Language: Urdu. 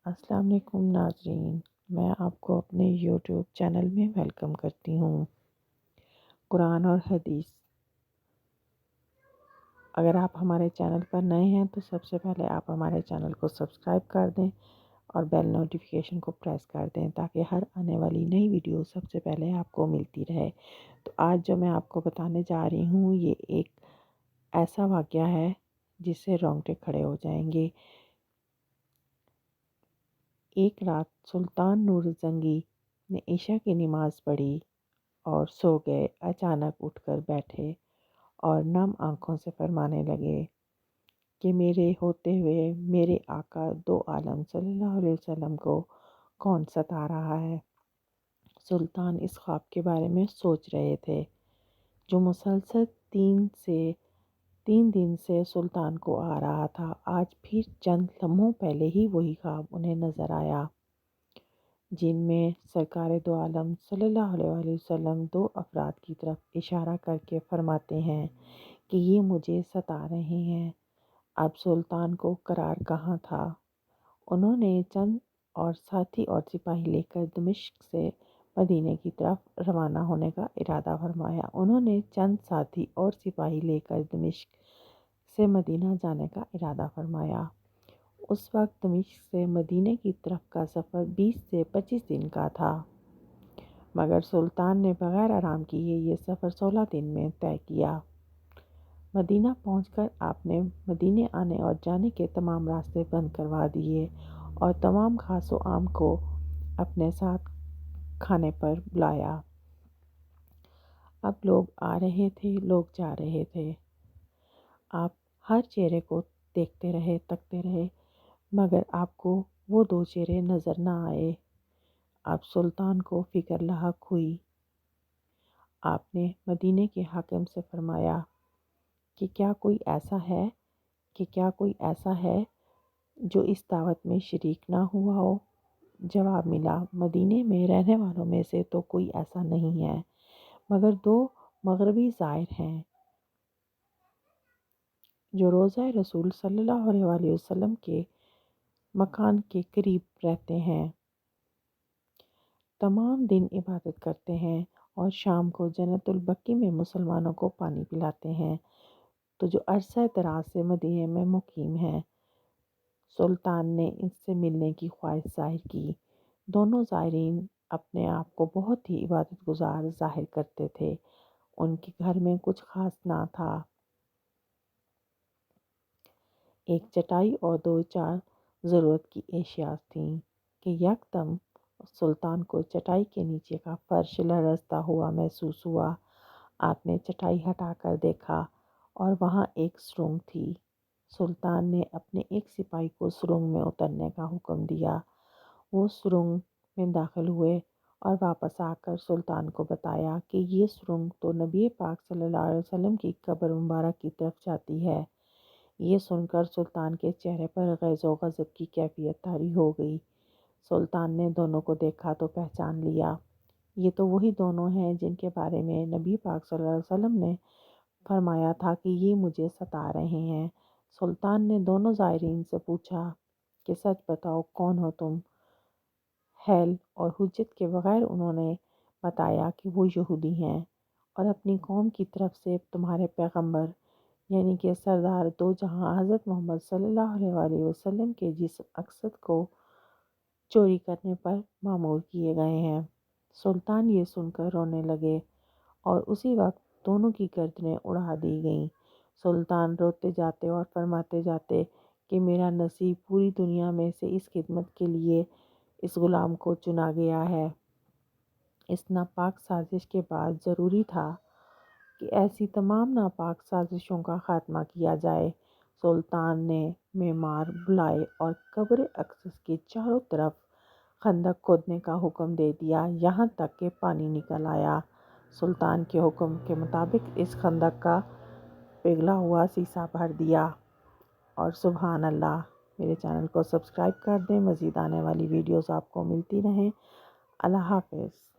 السلام علیکم ناظرین، میں آپ کو اپنے یوٹیوب چینل میں ویلکم کرتی ہوں۔ قرآن اور حدیث، اگر آپ ہمارے چینل پر نئے ہیں تو سب سے پہلے آپ ہمارے چینل کو سبسکرائب کر دیں اور بیل نوٹیفیکیشن کو پریس کر دیں تاکہ ہر آنے والی نئی ویڈیو سب سے پہلے آپ کو ملتی رہے۔ تو آج جو میں آپ کو بتانے جا رہی ہوں یہ ایک ایسا واقعہ ہے جس سے رونگٹے کھڑے ہو جائیں گے۔ ایک رات سلطان نور زنگی نے عشاء کی نماز پڑھی اور سو گئے۔ اچانک اٹھ کر بیٹھے اور نم آنکھوں سے فرمانے لگے کہ میرے ہوتے ہوئے میرے آقا دو عالم صلی اللہ علیہ وسلم کو کون ستا رہا ہے۔ سلطان اس خواب کے بارے میں سوچ رہے تھے جو مسلسل تین دن سے سلطان کو آ رہا تھا۔ آج پھر چند لمحوں پہلے ہی وہی خواب انہیں نظر آیا جن میں سرکار دو عالم صلی اللہ علیہ وسلم دو افراد کی طرف اشارہ کر کے فرماتے ہیں کہ یہ مجھے ستا رہے ہیں۔ اب سلطان کو قرار کہاں تھا۔ انہوں نے چند اور ساتھی اور سپاہی لے کر دمشق سے مدینے کی طرف روانہ ہونے کا ارادہ فرمایا۔ اس وقت دمشق سے مدینے کی طرف کا سفر 20 سے 25 دن کا تھا، مگر سلطان نے بغیر آرام کیے یہ سفر 16 دن میں طے کیا۔ مدینہ پہنچ کر آپ نے مدینے آنے اور جانے کے تمام راستے بند کروا دیے اور تمام خاص و عام کو اپنے ساتھ کھانے پر بلایا۔ اب لوگ آ رہے تھے، لوگ جا رہے تھے۔ آپ ہر چہرے کو دیکھتے رہے، تکتے رہے، مگر آپ کو وہ دو چہرے نظر نہ آئے۔ اب سلطان کو فکر لاحق ہوئی۔ آپ نے مدینے کے حاکم سے فرمایا کہ کیا کوئی ایسا ہے جو اس دعوت میں شریک نہ ہوا ہو؟ جواب ملا، مدینے میں رہنے والوں میں سے تو کوئی ایسا نہیں ہے، مگر دو مغربی زائر ہیں جو روضہ رسول صلی اللہ علیہ وسلم کے مکان کے قریب رہتے ہیں، تمام دن عبادت کرتے ہیں اور شام کو جنت البقیع میں مسلمانوں کو پانی پلاتے ہیں، تو جو عرصہ دراز سے مدینے میں مقیم ہیں۔ سلطان نے ان سے ملنے کی خواہش ظاہر کی۔ دونوں زائرین اپنے آپ کو بہت ہی عبادت گزار ظاہر کرتے تھے۔ ان کے گھر میں کچھ خاص نہ تھا، ایک چٹائی اور دو چار ضرورت کی اشیاء تھیں کہ یکدم سلطان کو چٹائی کے نیچے کا فرش لرزتا ہوا محسوس ہوا۔ آپ نے چٹائی ہٹا کر دیکھا اور وہاں ایک سرنگ تھی۔ سلطان نے اپنے ایک سپاہی کو سرنگ میں اترنے کا حکم دیا۔ وہ سرنگ میں داخل ہوئے اور واپس آ کر سلطان کو بتایا کہ یہ سرنگ تو نبی پاک صلی اللہ علیہ وسلم کی قبر مبارک کی طرف جاتی ہے۔ یہ سن کر سلطان کے چہرے پر غیظ و غضب کی کیفیت طاری ہو گئی۔ سلطان نے دونوں کو دیکھا تو پہچان لیا، یہ تو وہی دونوں ہیں جن کے بارے میں نبی پاک صلی اللہ علیہ وسلم نے فرمایا تھا کہ یہ مجھے ستا رہے ہیں۔ سلطان نے دونوں زائرین سے پوچھا کہ سچ بتاؤ، کون ہو تم؟ حیل اور حجت کے بغیر انہوں نے بتایا کہ وہ یہودی ہیں اور اپنی قوم کی طرف سے تمہارے پیغمبر یعنی کہ سردار دو جہاں حضرت محمد صلی اللہ علیہ وسلم کے جسم اقدس کو چوری کرنے پر مامور کیے گئے ہیں۔ سلطان یہ سن کر رونے لگے اور اسی وقت دونوں کی گردنیں اڑا دی گئیں۔ سلطان روتے جاتے اور فرماتے جاتے کہ میرا نصیب پوری دنیا میں سے اس خدمت کے لیے اس غلام کو چنا گیا ہے۔ اس ناپاک سازش کے بعد ضروری تھا کہ ایسی تمام ناپاک سازشوں کا خاتمہ کیا جائے۔ سلطان نے معمار بلائے اور قبر اقدس کے چاروں طرف خندق کھودنے کا حکم دے دیا، یہاں تک کہ پانی نکل آیا۔ سلطان کے حکم کے مطابق اس خندق کا پگھلا ہوا سیسہ بھر دیا۔ اور سبحان اللہ، میرے چینل کو سبسکرائب کر دیں، مزید آنے والی ویڈیوز آپ کو ملتی رہیں۔ اللہ حافظ۔